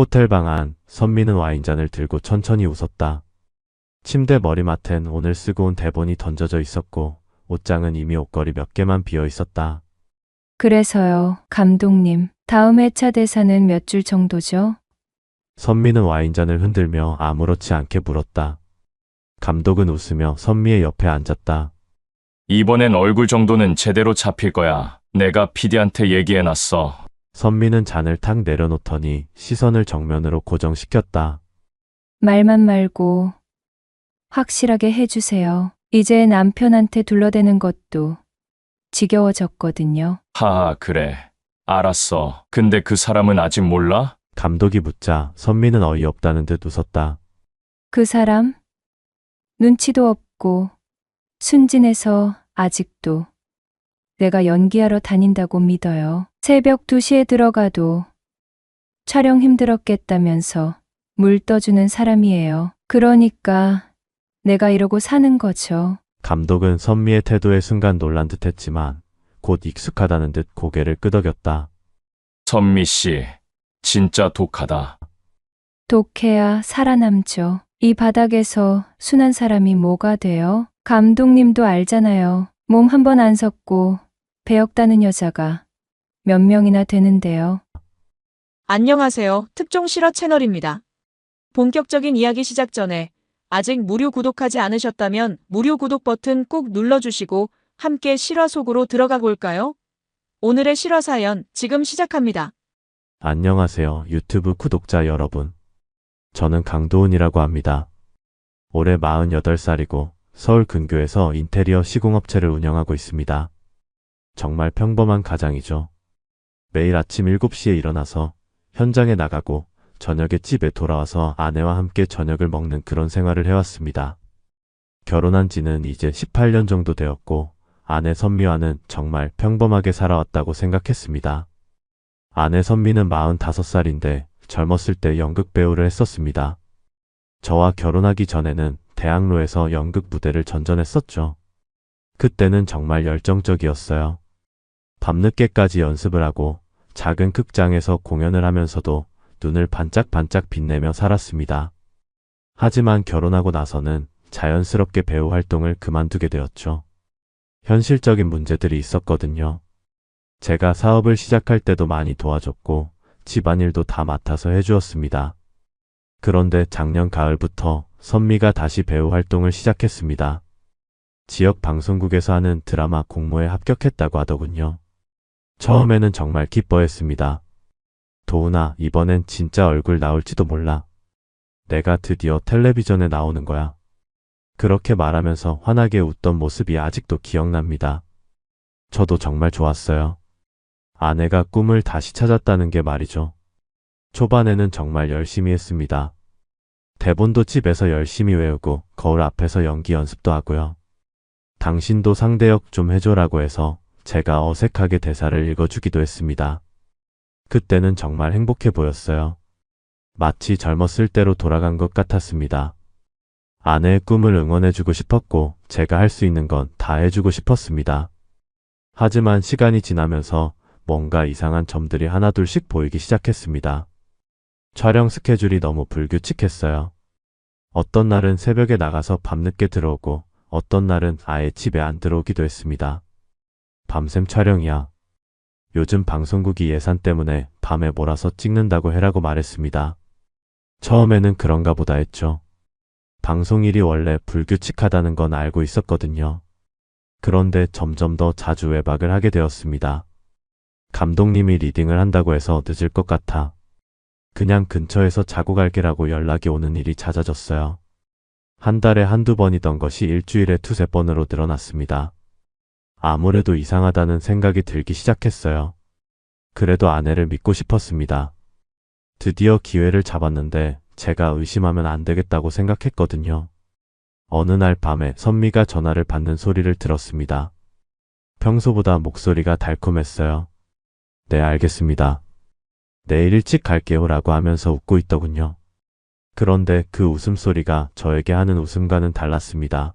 호텔방 안, 선미는 와인잔을 들고 천천히 웃었다. 침대 머리맡엔 오늘 쓰고 온 대본이 던져져 있었고 옷장은 이미 옷걸이 몇 개만 비어 있었다. 그래서요, 감독님. 다음 회차 대사는 몇 줄 정도죠? 선미는 와인잔을 흔들며 아무렇지 않게 물었다. 감독은 웃으며 선미의 옆에 앉았다. 이번엔 얼굴 정도는 제대로 잡힐 거야. 내가 PD한테 얘기해놨어. 선미는 잔을 탁 내려놓더니 시선을 정면으로 고정시켰다. 말만 말고 확실하게 해주세요. 이제 남편한테 둘러대는 것도 지겨워졌거든요. 하하, 그래. 알았어. 근데 그 사람은 아직 몰라? 감독이 묻자 선미는 어이없다는 듯 웃었다. 그 사람? 눈치도 없고 순진해서 아직도 내가 연기하러 다닌다고 믿어요. 새벽 2시에 들어가도 촬영 힘들었겠다면서 물 떠주는 사람이에요. 그러니까 내가 이러고 사는 거죠. 감독은 선미의 태도에 순간 놀란 듯 했지만 곧 익숙하다는 듯 고개를 끄덕였다. 선미 씨, 진짜 독하다. 독해야 살아남죠. 이 바닥에서 순한 사람이 뭐가 돼요? 감독님도 알잖아요. 몸 한 번 안 섰고 배역 따는 여자가 몇 명이나 되는데요. 안녕하세요. 특종 실화 채널입니다. 본격적인 이야기 시작 전에 아직 무료 구독하지 않으셨다면 무료 구독 버튼 꾹 눌러주시고 함께 실화 속으로 들어가 볼까요? 오늘의 실화 사연 지금 시작합니다. 안녕하세요, 유튜브 구독자 여러분. 저는 강도훈이라고 합니다. 올해 48살이고 서울 근교에서 인테리어 시공업체를 운영하고 있습니다. 정말 평범한 가장이죠. 매일 아침 7시에 일어나서 현장에 나가고 저녁에 집에 돌아와서 아내와 함께 저녁을 먹는 그런 생활을 해왔습니다. 결혼한 지는 이제 18년 정도 되었고 아내 선미와는 정말 평범하게 살아왔다고 생각했습니다. 아내 선미는 45살인데 젊었을 때 연극 배우를 했었습니다. 저와 결혼하기 전에는 대학로에서 연극 무대를 전전했었죠. 그때는 정말 열정적이었어요. 밤늦게까지 연습을 하고 작은 극장에서 공연을 하면서도 눈을 반짝반짝 빛내며 살았습니다. 하지만 결혼하고 나서는 자연스럽게 배우 활동을 그만두게 되었죠. 현실적인 문제들이 있었거든요. 제가 사업을 시작할 때도 많이 도와줬고 집안일도 다 맡아서 해주었습니다. 그런데 작년 가을부터 선미가 다시 배우 활동을 시작했습니다. 지역 방송국에서 하는 드라마 공모에 합격했다고 하더군요. 처음에는 정말 기뻐했습니다. 도훈아, 이번엔 진짜 얼굴 나올지도 몰라. 내가 드디어 텔레비전에 나오는 거야. 그렇게 말하면서 환하게 웃던 모습이 아직도 기억납니다. 저도 정말 좋았어요. 아내가 꿈을 다시 찾았다는 게 말이죠. 초반에는 정말 열심히 했습니다. 대본도 집에서 열심히 외우고 거울 앞에서 연기 연습도 하고요. 당신도 상대역 좀 해줘라고 해서 제가 어색하게 대사를 읽어주기도 했습니다. 그때는 정말 행복해 보였어요. 마치 젊었을 때로 돌아간 것 같았습니다. 아내의 꿈을 응원해주고 싶었고 제가 할 수 있는 건 다 해주고 싶었습니다. 하지만 시간이 지나면서 뭔가 이상한 점들이 하나둘씩 보이기 시작했습니다. 촬영 스케줄이 너무 불규칙했어요. 어떤 날은 새벽에 나가서 밤늦게 들어오고 어떤 날은 아예 집에 안 들어오기도 했습니다. 밤샘 촬영이야. 요즘 방송국이 예산 때문에 밤에 몰아서 찍는다고 해라고 말했습니다. 처음에는 그런가 보다 했죠. 방송일이 원래 불규칙하다는 건 알고 있었거든요. 그런데 점점 더 자주 외박을 하게 되었습니다. 감독님이 리딩을 한다고 해서 늦을 것 같아. 그냥 근처에서 자고 갈게라고 연락이 오는 일이 잦아졌어요. 한 달에 한두 번이던 것이 일주일에 두세 번으로 늘어났습니다. 아무래도 이상하다는 생각이 들기 시작했어요. 그래도 아내를 믿고 싶었습니다. 드디어 기회를 잡았는데 제가 의심하면 안 되겠다고 생각했거든요. 어느 날 밤에 선미가 전화를 받는 소리를 들었습니다. 평소보다 목소리가 달콤했어요. 네, 알겠습니다. 내일 일찍 갈게요 라고 하면서 웃고 있더군요. 그런데 그 웃음소리가 저에게 하는 웃음과는 달랐습니다.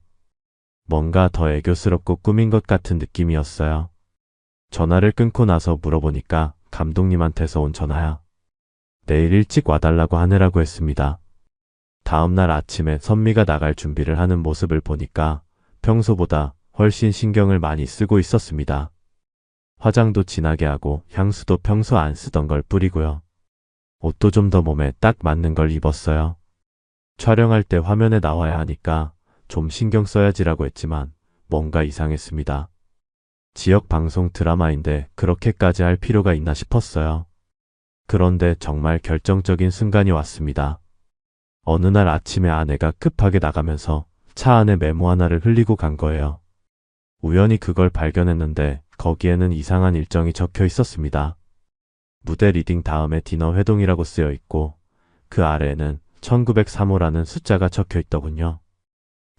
뭔가 더 애교스럽고 꾸민 것 같은 느낌이었어요. 전화를 끊고 나서 물어보니까 감독님한테서 온 전화야. 내일 일찍 와달라고 하느라고 했습니다. 다음날 아침에 선미가 나갈 준비를 하는 모습을 보니까 평소보다 훨씬 신경을 많이 쓰고 있었습니다. 화장도 진하게 하고 향수도 평소 안 쓰던 걸 뿌리고요. 옷도 좀 더 몸에 딱 맞는 걸 입었어요. 촬영할 때 화면에 나와야 하니까 좀 신경 써야지라고 했지만 뭔가 이상했습니다. 지역 방송 드라마인데 그렇게까지 할 필요가 있나 싶었어요. 그런데 정말 결정적인 순간이 왔습니다. 어느 날 아침에 아내가 급하게 나가면서 차 안에 메모 하나를 흘리고 간 거예요. 우연히 그걸 발견했는데 거기에는 이상한 일정이 적혀 있었습니다. 무대 리딩 다음에 디너 회동이라고 쓰여 있고 그 아래에는 1903호라는 숫자가 적혀 있더군요.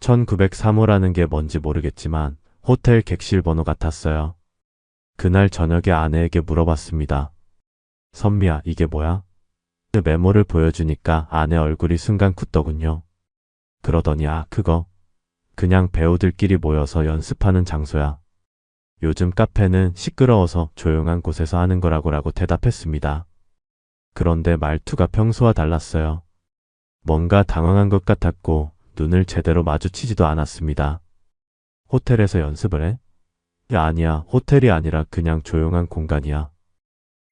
1903호라는 게 뭔지 모르겠지만 호텔 객실 번호 같았어요. 그날 저녁에 아내에게 물어봤습니다. 선미야, 이게 뭐야? 그 메모를 보여주니까 아내 얼굴이 순간 굳더군요. 그러더니 그거 그냥 배우들끼리 모여서 연습하는 장소야. 요즘 카페는 시끄러워서 조용한 곳에서 하는 거라고 대답했습니다. 그런데 말투가 평소와 달랐어요. 뭔가 당황한 것 같았고 눈을 제대로 마주치지도 않았습니다. 호텔에서 연습을 해? 아니야, 호텔이 아니라 그냥 조용한 공간이야.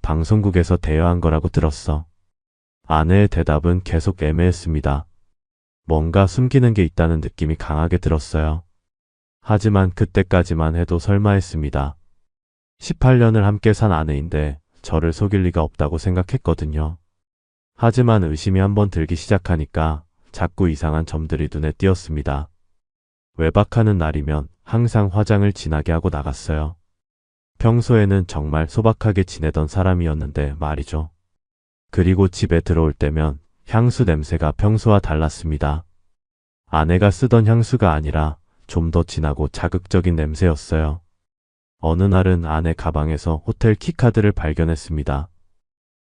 방송국에서 대여한 거라고 들었어. 아내의 대답은 계속 애매했습니다. 뭔가 숨기는 게 있다는 느낌이 강하게 들었어요. 하지만 그때까지만 해도 설마 했습니다. 18년을 함께 산 아내인데 저를 속일 리가 없다고 생각했거든요. 하지만 의심이 한번 들기 시작하니까 자꾸 이상한 점들이 눈에 띄었습니다. 외박하는 날이면 항상 화장을 진하게 하고 나갔어요. 평소에는 정말 소박하게 지내던 사람이었는데 말이죠. 그리고 집에 들어올 때면 향수 냄새가 평소와 달랐습니다. 아내가 쓰던 향수가 아니라 좀 더 진하고 자극적인 냄새였어요. 어느 날은 아내 가방에서 호텔 키카드를 발견했습니다.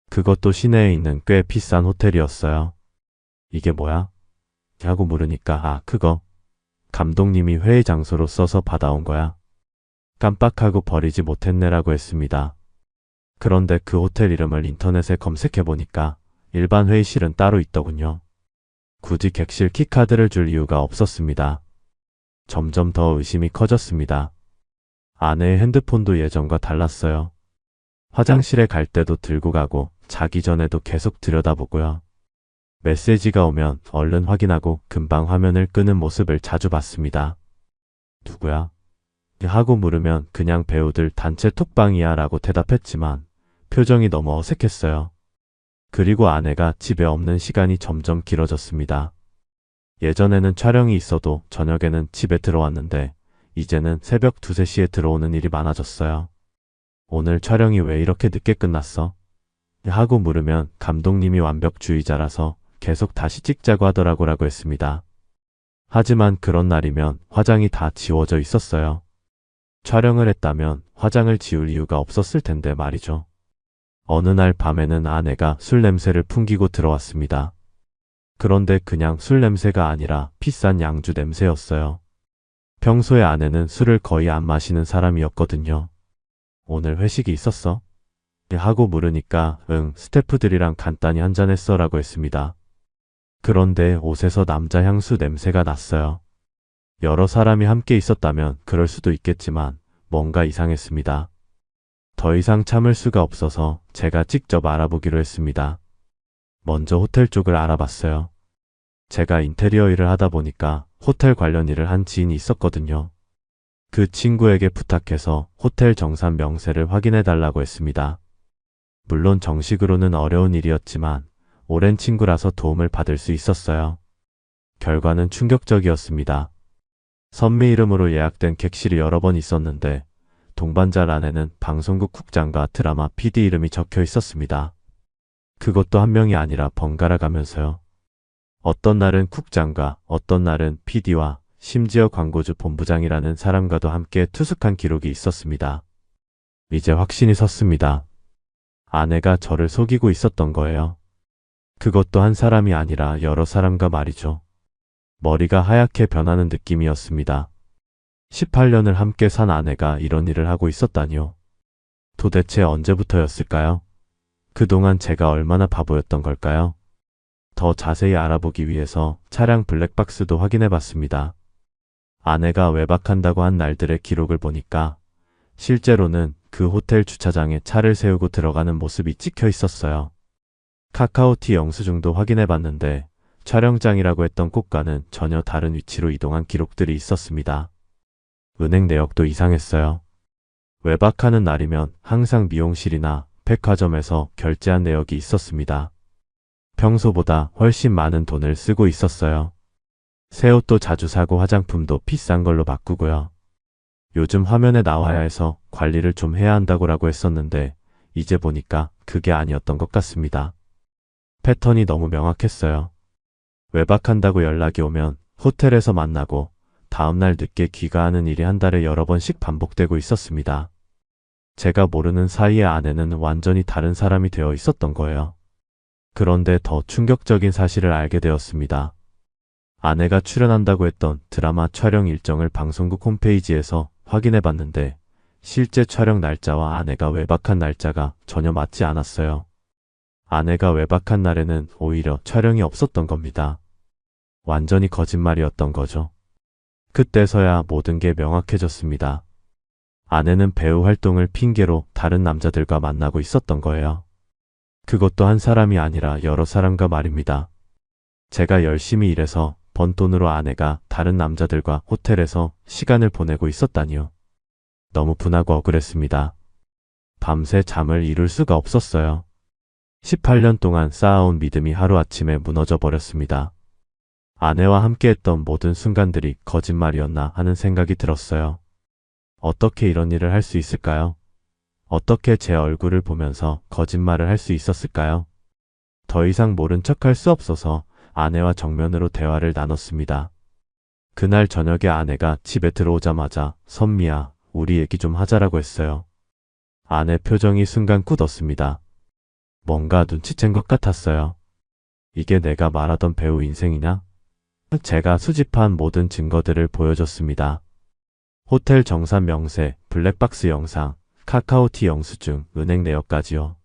그것도 시내에 있는 꽤 비싼 호텔이었어요. 이게 뭐야? 하고 물으니까 그거 감독님이 회의 장소로 써서 받아온 거야. 깜빡하고 버리지 못했네라고 했습니다. 그런데 그 호텔 이름을 인터넷에 검색해보니까 일반 회의실은 따로 있더군요. 굳이 객실 키카드를 줄 이유가 없었습니다. 점점 더 의심이 커졌습니다. 아내의 핸드폰도 예전과 달랐어요. 화장실에 갈 때도 들고 가고 자기 전에도 계속 들여다보고요. 메시지가 오면 얼른 확인하고 금방 화면을 끄는 모습을 자주 봤습니다. 누구야? 하고 물으면 그냥 배우들 단체 톡방이야 라고 대답했지만 표정이 너무 어색했어요. 그리고 아내가 집에 없는 시간이 점점 길어졌습니다. 예전에는 촬영이 있어도 저녁에는 집에 들어왔는데 이제는 새벽 2, 3시에 들어오는 일이 많아졌어요. 오늘 촬영이 왜 이렇게 늦게 끝났어? 하고 물으면 감독님이 완벽주의자라서 계속 다시 찍자고 하더라고라고 했습니다. 하지만 그런 날이면 화장이 다 지워져 있었어요. 촬영을 했다면 화장을 지울 이유가 없었을 텐데 말이죠. 어느 날 밤에는 아내가 술 냄새를 풍기고 들어왔습니다. 그런데 그냥 술 냄새가 아니라 비싼 양주 냄새였어요. 평소에 아내는 술을 거의 안 마시는 사람이었거든요. 오늘 회식이 있었어? 하고 물으니까 스태프들이랑 간단히 한잔했어 라고 했습니다. 그런데 옷에서 남자 향수 냄새가 났어요. 여러 사람이 함께 있었다면 그럴 수도 있겠지만 뭔가 이상했습니다. 더 이상 참을 수가 없어서 제가 직접 알아보기로 했습니다. 먼저 호텔 쪽을 알아봤어요. 제가 인테리어 일을 하다 보니까 호텔 관련 일을 한 지인이 있었거든요. 그 친구에게 부탁해서 호텔 정산 명세를 확인해 달라고 했습니다. 물론 정식으로는 어려운 일이었지만 오랜 친구라서 도움을 받을 수 있었어요. 결과는 충격적이었습니다. 선미 이름으로 예약된 객실이 여러 번 있었는데 동반자란에는 방송국 국장과 드라마 PD 이름이 적혀 있었습니다. 그것도 한 명이 아니라 번갈아 가면서요. 어떤 날은 국장과 어떤 날은 PD와 심지어 광고주 본부장이라는 사람과도 함께 투숙한 기록이 있었습니다. 이제 확신이 섰습니다. 아내가 저를 속이고 있었던 거예요. 그것도 한 사람이 아니라 여러 사람과 말이죠. 머리가 하얗게 변하는 느낌이었습니다. 18년을 함께 산 아내가 이런 일을 하고 있었다니요. 도대체 언제부터였을까요? 그동안 제가 얼마나 바보였던 걸까요? 더 자세히 알아보기 위해서 차량 블랙박스도 확인해 봤습니다. 아내가 외박한다고 한 날들의 기록을 보니까 실제로는 그 호텔 주차장에 차를 세우고 들어가는 모습이 찍혀 있었어요. 카카오티 영수증도 확인해 봤는데 촬영장이라고 했던 곳과는 전혀 다른 위치로 이동한 기록들이 있었습니다. 은행 내역도 이상했어요. 외박하는 날이면 항상 미용실이나 백화점에서 결제한 내역이 있었습니다. 평소보다 훨씬 많은 돈을 쓰고 있었어요. 새 옷도 자주 사고 화장품도 비싼 걸로 바꾸고요. 요즘 화면에 나와야 해서 관리를 좀 해야 한다고라고 했었는데 이제 보니까 그게 아니었던 것 같습니다. 패턴이 너무 명확했어요. 외박한다고 연락이 오면 호텔에서 만나고 다음날 늦게 귀가하는 일이 한 달에 여러 번씩 반복되고 있었습니다. 제가 모르는 사이에 아내는 완전히 다른 사람이 되어 있었던 거예요. 그런데 더 충격적인 사실을 알게 되었습니다. 아내가 출연한다고 했던 드라마 촬영 일정을 방송국 홈페이지에서 확인해 봤는데 실제 촬영 날짜와 아내가 외박한 날짜가 전혀 맞지 않았어요. 아내가 외박한 날에는 오히려 촬영이 없었던 겁니다. 완전히 거짓말이었던 거죠. 그때서야 모든 게 명확해졌습니다. 아내는 배우 활동을 핑계로 다른 남자들과 만나고 있었던 거예요. 그것도 한 사람이 아니라 여러 사람과 말입니다. 제가 열심히 일해서 번 돈으로 아내가 다른 남자들과 호텔에서 시간을 보내고 있었다니요. 너무 분하고 억울했습니다. 밤새 잠을 이룰 수가 없었어요. 18년 동안 쌓아온 믿음이 하루아침에 무너져 버렸습니다. 아내와 함께했던 모든 순간들이 거짓말이었나 하는 생각이 들었어요. 어떻게 이런 일을 할 수 있을까요? 어떻게 제 얼굴을 보면서 거짓말을 할 수 있었을까요? 더 이상 모른 척할 수 없어서 아내와 정면으로 대화를 나눴습니다. 그날 저녁에 아내가 집에 들어오자마자 선미야, 우리 얘기 좀 하자라고 했어요. 아내 표정이 순간 굳었습니다. 뭔가 눈치챈 것 같았어요. 이게 내가 말하던 배우 인생이냐? 제가 수집한 모든 증거들을 보여줬습니다. 호텔 정산 명세, 블랙박스 영상, 카카오티 영수증, 은행 내역까지요.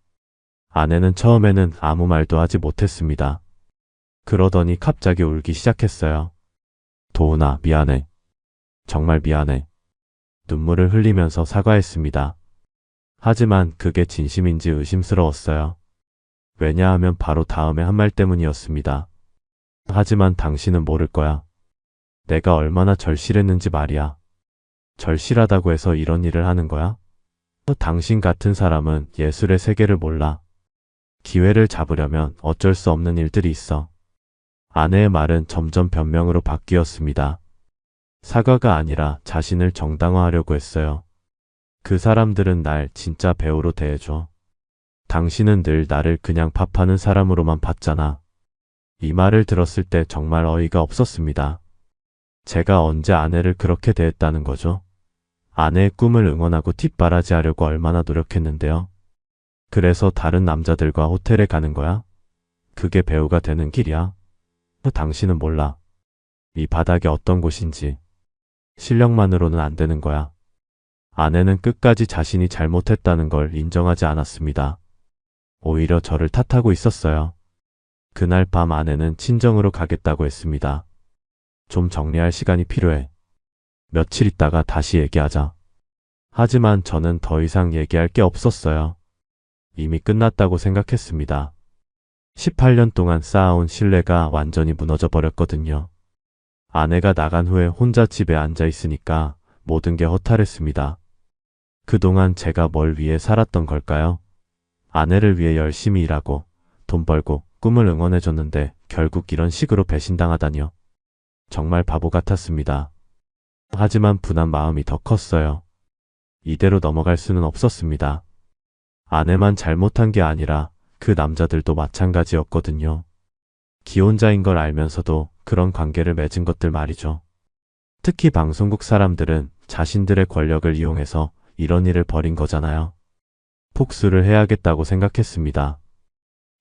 아내는 처음에는 아무 말도 하지 못했습니다. 그러더니 갑자기 울기 시작했어요. 도훈아, 미안해. 정말 미안해. 눈물을 흘리면서 사과했습니다. 하지만 그게 진심인지 의심스러웠어요. 왜냐하면 바로 다음에 한 말 때문이었습니다. 하지만 당신은 모를 거야. 내가 얼마나 절실했는지 말이야. 절실하다고 해서 이런 일을 하는 거야? 당신 같은 사람은 예술의 세계를 몰라. 기회를 잡으려면 어쩔 수 없는 일들이 있어. 아내의 말은 점점 변명으로 바뀌었습니다. 사과가 아니라 자신을 정당화하려고 했어요. 그 사람들은 날 진짜 배우로 대해줘. 당신은 늘 나를 그냥 밥하는 사람으로만 봤잖아. 이 말을 들었을 때 정말 어이가 없었습니다. 제가 언제 아내를 그렇게 대했다는 거죠? 아내의 꿈을 응원하고 뒷바라지하려고 얼마나 노력했는데요. 그래서 다른 남자들과 호텔에 가는 거야? 그게 배우가 되는 길이야? 당신은 몰라. 이 바닥이 어떤 곳인지. 실력만으로는 안 되는 거야. 아내는 끝까지 자신이 잘못했다는 걸 인정하지 않았습니다. 오히려 저를 탓하고 있었어요. 그날 밤 아내는 친정으로 가겠다고 했습니다. 좀 정리할 시간이 필요해. 며칠 있다가 다시 얘기하자. 하지만 저는 더 이상 얘기할 게 없었어요. 이미 끝났다고 생각했습니다. 18년 동안 쌓아온 신뢰가 완전히 무너져 버렸거든요. 아내가 나간 후에 혼자 집에 앉아 있으니까 모든 게 허탈했습니다. 그동안 제가 뭘 위해 살았던 걸까요? 아내를 위해 열심히 일하고 돈 벌고 꿈을 응원해줬는데 결국 이런 식으로 배신당하다니요. 정말 바보 같았습니다. 하지만 분한 마음이 더 컸어요. 이대로 넘어갈 수는 없었습니다. 아내만 잘못한 게 아니라 그 남자들도 마찬가지였거든요. 기혼자인 걸 알면서도 그런 관계를 맺은 것들 말이죠. 특히 방송국 사람들은 자신들의 권력을 이용해서 이런 일을 벌인 거잖아요. 복수를 해야겠다고 생각했습니다.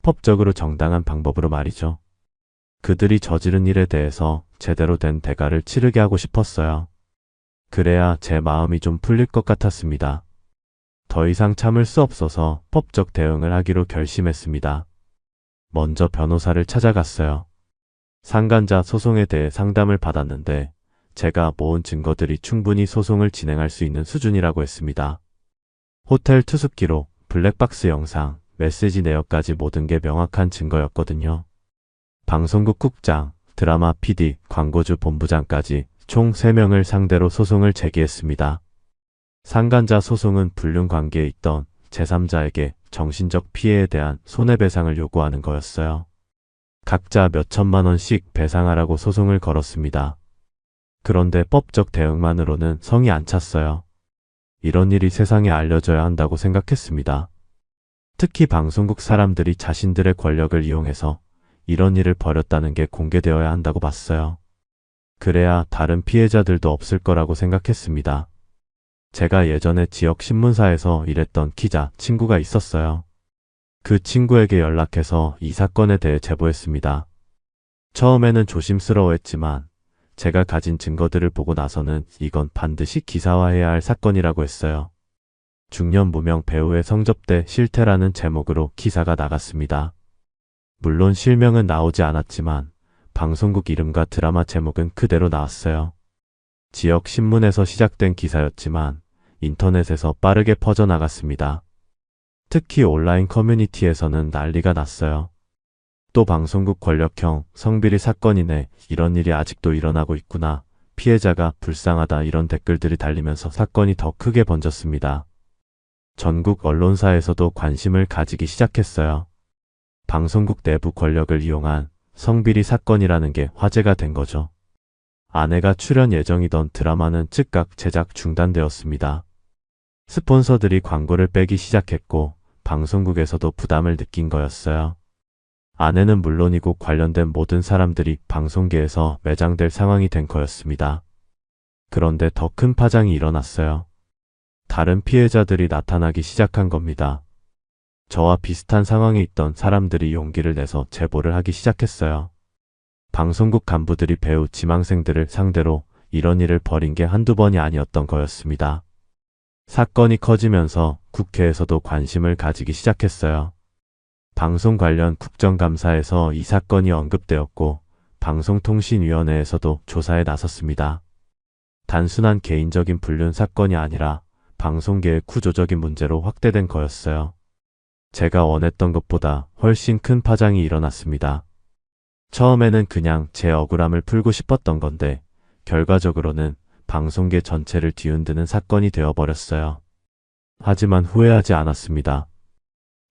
법적으로 정당한 방법으로 말이죠. 그들이 저지른 일에 대해서 제대로 된 대가를 치르게 하고 싶었어요. 그래야 제 마음이 좀 풀릴 것 같았습니다. 더 이상 참을 수 없어서 법적 대응을 하기로 결심했습니다. 먼저 변호사를 찾아갔어요. 상간자 소송에 대해 상담을 받았는데 제가 모은 증거들이 충분히 소송을 진행할 수 있는 수준이라고 했습니다. 호텔 투숙 기록, 블랙박스 영상, 메시지 내역까지 모든 게 명확한 증거였거든요. 방송국 국장, 드라마 PD, 광고주 본부장까지 총 3명을 상대로 소송을 제기했습니다. 상간자 소송은 불륜 관계에 있던 제3자에게 정신적 피해에 대한 손해배상을 요구하는 거였어요. 각자 몇 천만 원씩 배상하라고 소송을 걸었습니다. 그런데 법적 대응만으로는 성이 안 찼어요. 이런 일이 세상에 알려져야 한다고 생각했습니다. 특히 방송국 사람들이 자신들의 권력을 이용해서 이런 일을 벌였다는 게 공개되어야 한다고 봤어요. 그래야 다른 피해자들도 없을 거라고 생각했습니다. 제가 예전에 지역 신문사에서 일했던 기자 친구가 있었어요. 그 친구에게 연락해서 이 사건에 대해 제보했습니다. 처음에는 조심스러워했지만 제가 가진 증거들을 보고 나서는 이건 반드시 기사화해야 할 사건이라고 했어요. 중년 무명 배우의 성접대 실태라는 제목으로 기사가 나갔습니다. 물론 실명은 나오지 않았지만 방송국 이름과 드라마 제목은 그대로 나왔어요. 지역 신문에서 시작된 기사였지만 인터넷에서 빠르게 퍼져나갔습니다. 특히 온라인 커뮤니티에서는 난리가 났어요. 또 방송국 권력형 성비리 사건이네, 이런 일이 아직도 일어나고 있구나, 피해자가 불쌍하다, 이런 댓글들이 달리면서 사건이 더 크게 번졌습니다. 전국 언론사에서도 관심을 가지기 시작했어요. 방송국 내부 권력을 이용한 성비리 사건이라는 게 화제가 된 거죠. 아내가 출연 예정이던 드라마는 즉각 제작 중단되었습니다. 스폰서들이 광고를 빼기 시작했고 방송국에서도 부담을 느낀 거였어요. 아내는 물론이고 관련된 모든 사람들이 방송계에서 매장될 상황이 된 거였습니다. 그런데 더 큰 파장이 일어났어요. 다른 피해자들이 나타나기 시작한 겁니다. 저와 비슷한 상황에 있던 사람들이 용기를 내서 제보를 하기 시작했어요. 방송국 간부들이 배우 지망생들을 상대로 이런 일을 벌인 게 한두 번이 아니었던 거였습니다. 사건이 커지면서 국회에서도 관심을 가지기 시작했어요. 방송 관련 국정감사에서 이 사건이 언급되었고 방송통신위원회에서도 조사에 나섰습니다. 단순한 개인적인 불륜 사건이 아니라 방송계의 구조적인 문제로 확대된 거였어요. 제가 원했던 것보다 훨씬 큰 파장이 일어났습니다. 처음에는 그냥 제 억울함을 풀고 싶었던 건데 결과적으로는 방송계 전체를 뒤흔드는 사건이 되어버렸어요. 하지만 후회하지 않았습니다.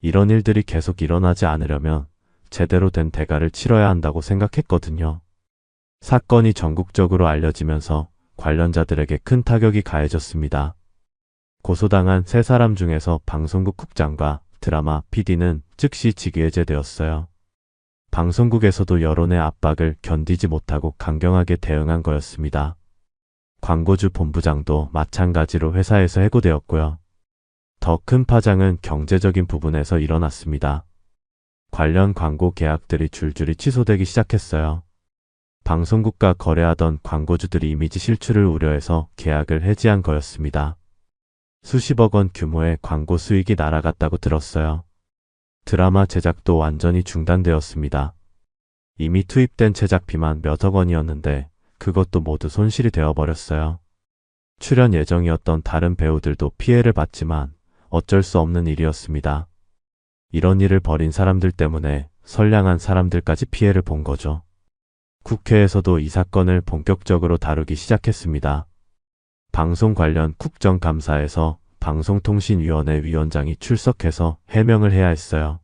이런 일들이 계속 일어나지 않으려면 제대로 된 대가를 치러야 한다고 생각했거든요. 사건이 전국적으로 알려지면서 관련자들에게 큰 타격이 가해졌습니다. 고소당한 3사람 중에서 방송국 국장과 드라마 PD는 즉시 직위해제되었어요. 방송국에서도 여론의 압박을 견디지 못하고 강경하게 대응한 거였습니다. 광고주 본부장도 마찬가지로 회사에서 해고되었고요. 더 큰 파장은 경제적인 부분에서 일어났습니다. 관련 광고 계약들이 줄줄이 취소되기 시작했어요. 방송국과 거래하던 광고주들이 이미지 실추를 우려해서 계약을 해지한 거였습니다. 수십억 원 규모의 광고 수익이 날아갔다고 들었어요. 드라마 제작도 완전히 중단되었습니다. 이미 투입된 제작비만 몇억 원이었는데 그것도 모두 손실이 되어버렸어요. 출연 예정이었던 다른 배우들도 피해를 봤지만 어쩔 수 없는 일이었습니다. 이런 일을 벌인 사람들 때문에 선량한 사람들까지 피해를 본 거죠. 국회에서도 이 사건을 본격적으로 다루기 시작했습니다. 방송 관련 국정감사에서 방송통신위원회 위원장이 출석해서 해명을 해야 했어요.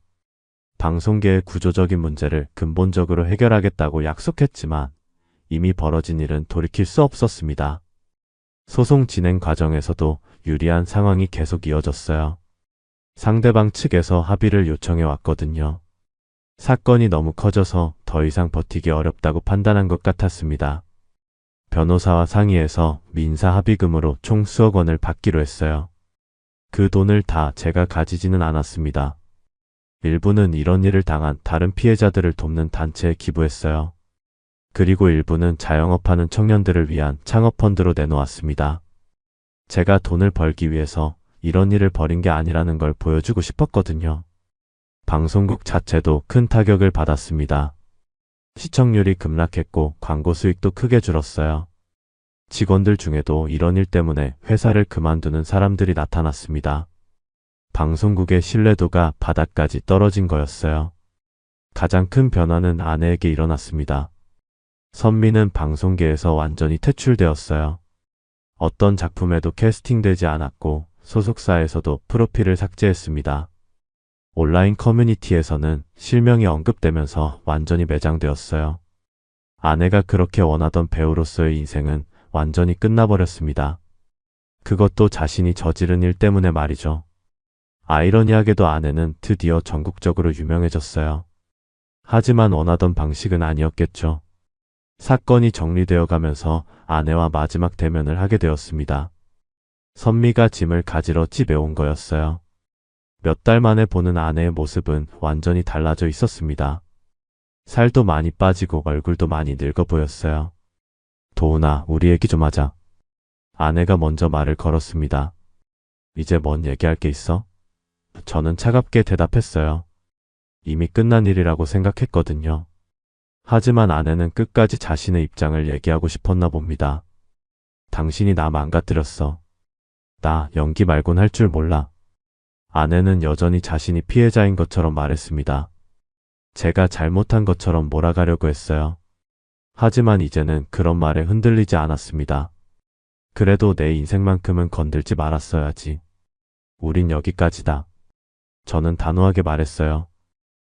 방송계의 구조적인 문제를 근본적으로 해결하겠다고 약속했지만 이미 벌어진 일은 돌이킬 수 없었습니다. 소송 진행 과정에서도 유리한 상황이 계속 이어졌어요. 상대방 측에서 합의를 요청해 왔거든요. 사건이 너무 커져서 더 이상 버티기 어렵다고 판단한 것 같았습니다. 변호사와 상의해서 민사 합의금으로 총 수억 원을 받기로 했어요. 그 돈을 다 제가 가지지는 않았습니다. 일부는 이런 일을 당한 다른 피해자들을 돕는 단체에 기부했어요. 그리고 일부는 자영업하는 청년들을 위한 창업펀드로 내놓았습니다. 제가 돈을 벌기 위해서 이런 일을 벌인 게 아니라는 걸 보여주고 싶었거든요. 방송국 자체도 큰 타격을 받았습니다. 시청률이 급락했고 광고 수익도 크게 줄었어요. 직원들 중에도 이런 일 때문에 회사를 그만두는 사람들이 나타났습니다. 방송국의 신뢰도가 바닥까지 떨어진 거였어요. 가장 큰 변화는 아내에게 일어났습니다. 선미는 방송계에서 완전히 퇴출되었어요. 어떤 작품에도 캐스팅되지 않았고 소속사에서도 프로필을 삭제했습니다. 온라인 커뮤니티에서는 실명이 언급되면서 완전히 매장되었어요. 아내가 그렇게 원하던 배우로서의 인생은 완전히 끝나버렸습니다. 그것도 자신이 저지른 일 때문에 말이죠. 아이러니하게도 아내는 드디어 전국적으로 유명해졌어요. 하지만 원하던 방식은 아니었겠죠. 사건이 정리되어 가면서 아내와 마지막 대면을 하게 되었습니다. 선미가 짐을 가지러 집에 온 거였어요. 몇 달 만에 보는 아내의 모습은 완전히 달라져 있었습니다. 살도 많이 빠지고 얼굴도 많이 늙어 보였어요. 도훈아, 우리 얘기 좀 하자. 아내가 먼저 말을 걸었습니다. 이제 뭔 얘기할 게 있어? 저는 차갑게 대답했어요. 이미 끝난 일이라고 생각했거든요. 하지만 아내는 끝까지 자신의 입장을 얘기하고 싶었나 봅니다. 당신이 나 망가뜨렸어. 나 연기 말곤 할 줄 몰라. 아내는 여전히 자신이 피해자인 것처럼 말했습니다. 제가 잘못한 것처럼 몰아가려고 했어요. 하지만 이제는 그런 말에 흔들리지 않았습니다. 그래도 내 인생만큼은 건들지 말았어야지. 우린 여기까지다. 저는 단호하게 말했어요.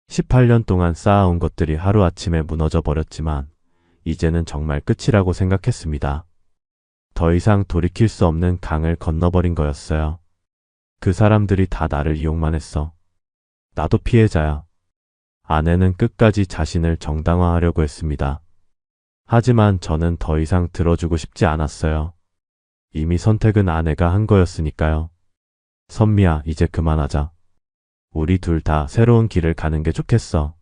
18년 동안 쌓아온 것들이 하루아침에 무너져 버렸지만 이제는 정말 끝이라고 생각했습니다. 더 이상 돌이킬 수 없는 강을 건너버린 거였어요. 그 사람들이 다 나를 이용만 했어. 나도 피해자야. 아내는 끝까지 자신을 정당화하려고 했습니다. 하지만 저는 더 이상 들어주고 싶지 않았어요. 이미 선택은 아내가 한 거였으니까요. 선미야, 이제 그만하자. 우리 둘 다 새로운 길을 가는 게 좋겠어.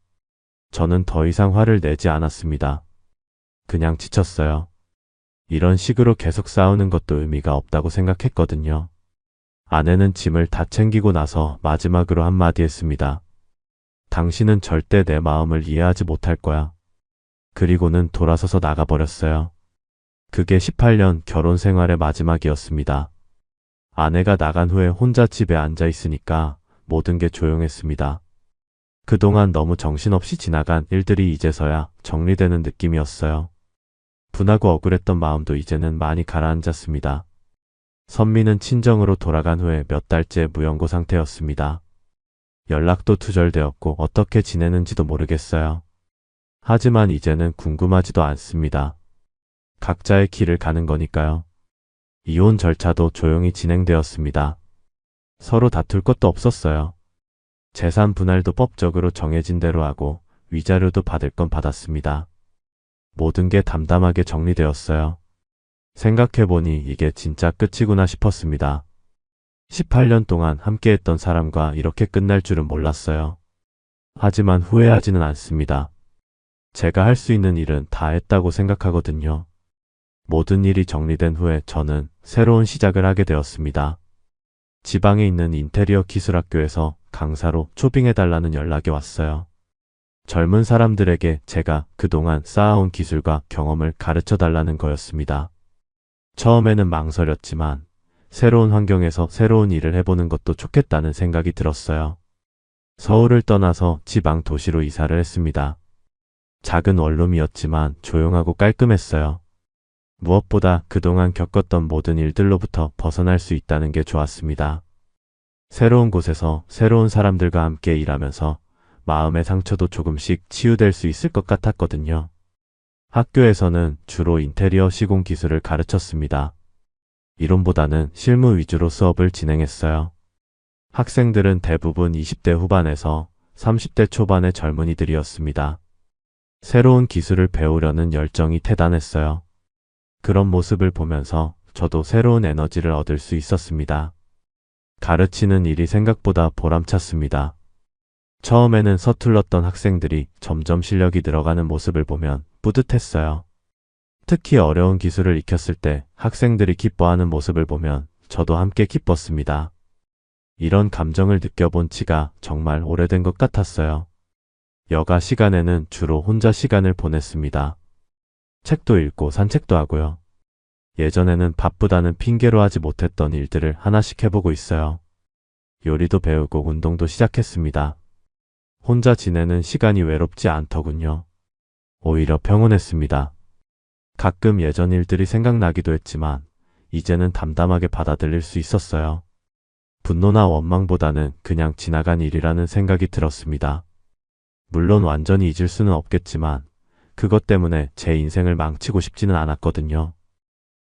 저는 더 이상 화를 내지 않았습니다. 그냥 지쳤어요. 이런 식으로 계속 싸우는 것도 의미가 없다고 생각했거든요. 아내는 짐을 다 챙기고 나서 마지막으로 한마디 했습니다. 당신은 절대 내 마음을 이해하지 못할 거야. 그리고는 돌아서서 나가버렸어요. 그게 18년 결혼 생활의 마지막이었습니다. 아내가 나간 후에 혼자 집에 앉아 있으니까 모든 게 조용했습니다. 그동안 너무 정신없이 지나간 일들이 이제서야 정리되는 느낌이었어요. 분하고 억울했던 마음도 이제는 많이 가라앉았습니다. 선미는 친정으로 돌아간 후에 몇 달째 무연고 상태였습니다. 연락도 두절되었고 어떻게 지내는지도 모르겠어요. 하지만 이제는 궁금하지도 않습니다. 각자의 길을 가는 거니까요. 이혼 절차도 조용히 진행되었습니다. 서로 다툴 것도 없었어요. 재산 분할도 법적으로 정해진 대로 하고 위자료도 받을 건 받았습니다. 모든 게 담담하게 정리되었어요. 생각해보니 이게 진짜 끝이구나 싶었습니다. 18년 동안 함께했던 사람과 이렇게 끝날 줄은 몰랐어요. 하지만 후회하지는 않습니다. 제가 할 수 있는 일은 다 했다고 생각하거든요. 모든 일이 정리된 후에 저는 새로운 시작을 하게 되었습니다. 지방에 있는 인테리어 기술학교에서 강사로 초빙해달라는 연락이 왔어요. 젊은 사람들에게 제가 그동안 쌓아온 기술과 경험을 가르쳐달라는 거였습니다. 처음에는 망설였지만 새로운 환경에서 새로운 일을 해보는 것도 좋겠다는 생각이 들었어요. 서울을 떠나서 지방 도시로 이사를 했습니다. 작은 원룸이었지만 조용하고 깔끔했어요. 무엇보다 그동안 겪었던 모든 일들로부터 벗어날 수 있다는 게 좋았습니다. 새로운 곳에서 새로운 사람들과 함께 일하면서 마음의 상처도 조금씩 치유될 수 있을 것 같았거든요. 학교에서는 주로 인테리어 시공 기술을 가르쳤습니다. 이론보다는 실무 위주로 수업을 진행했어요. 학생들은 대부분 20대 후반에서 30대 초반의 젊은이들이었습니다. 새로운 기술을 배우려는 열정이 대단했어요. 그런 모습을 보면서 저도 새로운 에너지를 얻을 수 있었습니다. 가르치는 일이 생각보다 보람찼습니다. 처음에는 서툴렀던 학생들이 점점 실력이 늘어가는 모습을 보면 뿌듯했어요. 특히 어려운 기술을 익혔을 때 학생들이 기뻐하는 모습을 보면 저도 함께 기뻤습니다. 이런 감정을 느껴본 지가 정말 오래된 것 같았어요. 여가 시간에는 주로 혼자 시간을 보냈습니다. 책도 읽고 산책도 하고요. 예전에는 바쁘다는 핑계로 하지 못했던 일들을 하나씩 해보고 있어요. 요리도 배우고 운동도 시작했습니다. 혼자 지내는 시간이 외롭지 않더군요. 오히려 평온했습니다. 가끔 예전 일들이 생각나기도 했지만 이제는 담담하게 받아들일 수 있었어요. 분노나 원망보다는 그냥 지나간 일이라는 생각이 들었습니다. 물론 완전히 잊을 수는 없겠지만 그것 때문에 제 인생을 망치고 싶지는 않았거든요.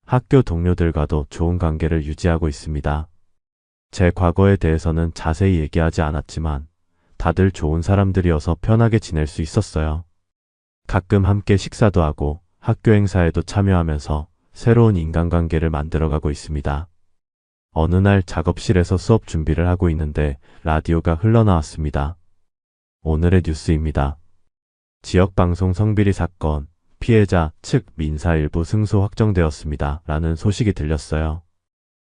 학교 동료들과도 좋은 관계를 유지하고 있습니다. 제 과거에 대해서는 자세히 얘기하지 않았지만 다들 좋은 사람들이어서 편하게 지낼 수 있었어요. 가끔 함께 식사도 하고 학교 행사에도 참여하면서 새로운 인간관계를 만들어가고 있습니다. 어느 날 작업실에서 수업 준비를 하고 있는데 라디오가 흘러나왔습니다. 오늘의 뉴스입니다. 지역방송 성비리 사건, 피해자 측 민사 일부 승소 확정되었습니다. 라는 소식이 들렸어요.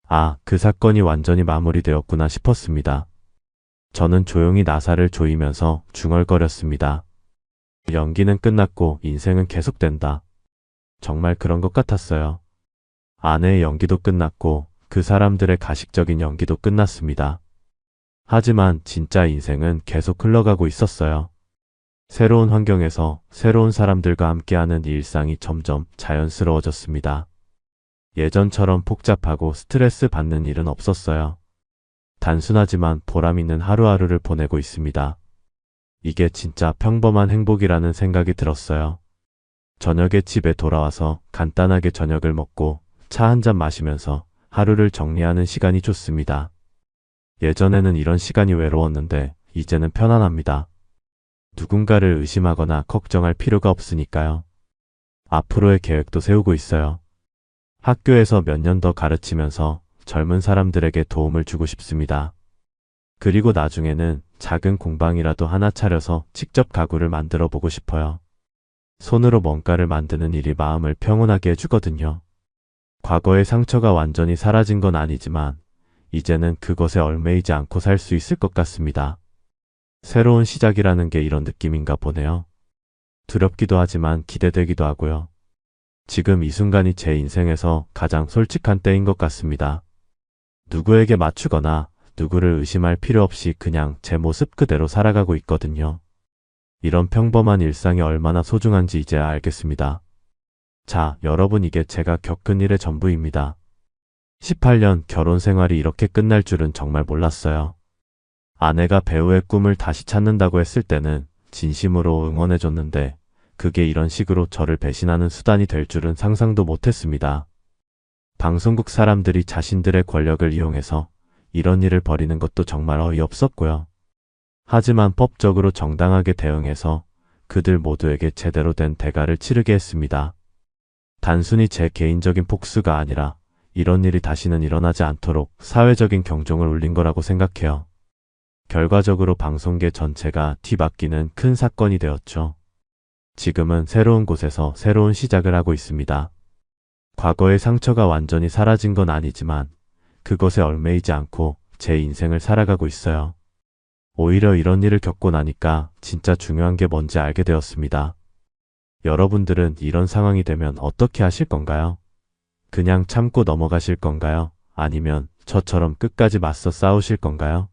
아, 그 사건이 완전히 마무리되었구나 싶었습니다. 저는 조용히 나사를 조이면서 중얼거렸습니다. 연기는 끝났고 인생은 계속된다. 정말 그런 것 같았어요. 아내의 연기도 끝났고 그 사람들의 가식적인 연기도 끝났습니다. 하지만 진짜 인생은 계속 흘러가고 있었어요. 새로운 환경에서 새로운 사람들과 함께하는 일상이 점점 자연스러워졌습니다. 예전처럼 복잡하고 스트레스 받는 일은 없었어요. 단순하지만 보람 있는 하루하루를 보내고 있습니다. 이게 진짜 평범한 행복이라는 생각이 들었어요. 저녁에 집에 돌아와서 간단하게 저녁을 먹고 차 한 잔 마시면서 하루를 정리하는 시간이 좋습니다. 예전에는 이런 시간이 외로웠는데 이제는 편안합니다. 누군가를 의심하거나 걱정할 필요가 없으니까요. 앞으로의 계획도 세우고 있어요. 학교에서 몇 년 더 가르치면서 젊은 사람들에게 도움을 주고 싶습니다. 그리고 나중에는 작은 공방이라도 하나 차려서 직접 가구를 만들어 보고 싶어요. 손으로 뭔가를 만드는 일이 마음을 평온하게 해주거든요. 과거의 상처가 완전히 사라진 건 아니지만 이제는 그것에 얽매이지 않고 살 수 있을 것 같습니다. 새로운 시작이라는 게 이런 느낌인가 보네요. 두렵기도 하지만 기대되기도 하고요. 지금 이 순간이 제 인생에서 가장 솔직한 때인 것 같습니다. 누구에게 맞추거나 누구를 의심할 필요 없이 그냥 제 모습 그대로 살아가고 있거든요. 이런 평범한 일상이 얼마나 소중한지 이제야 알겠습니다. 자, 여러분, 이게 제가 겪은 일의 전부입니다. 18년 결혼 생활이 이렇게 끝날 줄은 정말 몰랐어요. 아내가 배우의 꿈을 다시 찾는다고 했을 때는 진심으로 응원해줬는데 그게 이런 식으로 저를 배신하는 수단이 될 줄은 상상도 못했습니다. 방송국 사람들이 자신들의 권력을 이용해서 이런 일을 벌이는 것도 정말 어이없었고요. 하지만 법적으로 정당하게 대응해서 그들 모두에게 제대로 된 대가를 치르게 했습니다. 단순히 제 개인적인 복수가 아니라 이런 일이 다시는 일어나지 않도록 사회적인 경종을 울린 거라고 생각해요. 결과적으로 방송계 전체가 뒤바뀌는 큰 사건이 되었죠. 지금은 새로운 곳에서 새로운 시작을 하고 있습니다. 과거의 상처가 완전히 사라진 건 아니지만 그것에 얽매이지 않고 제 인생을 살아가고 있어요. 오히려 이런 일을 겪고 나니까 진짜 중요한 게 뭔지 알게 되었습니다. 여러분들은 이런 상황이 되면 어떻게 하실 건가요? 그냥 참고 넘어가실 건가요? 아니면 저처럼 끝까지 맞서 싸우실 건가요?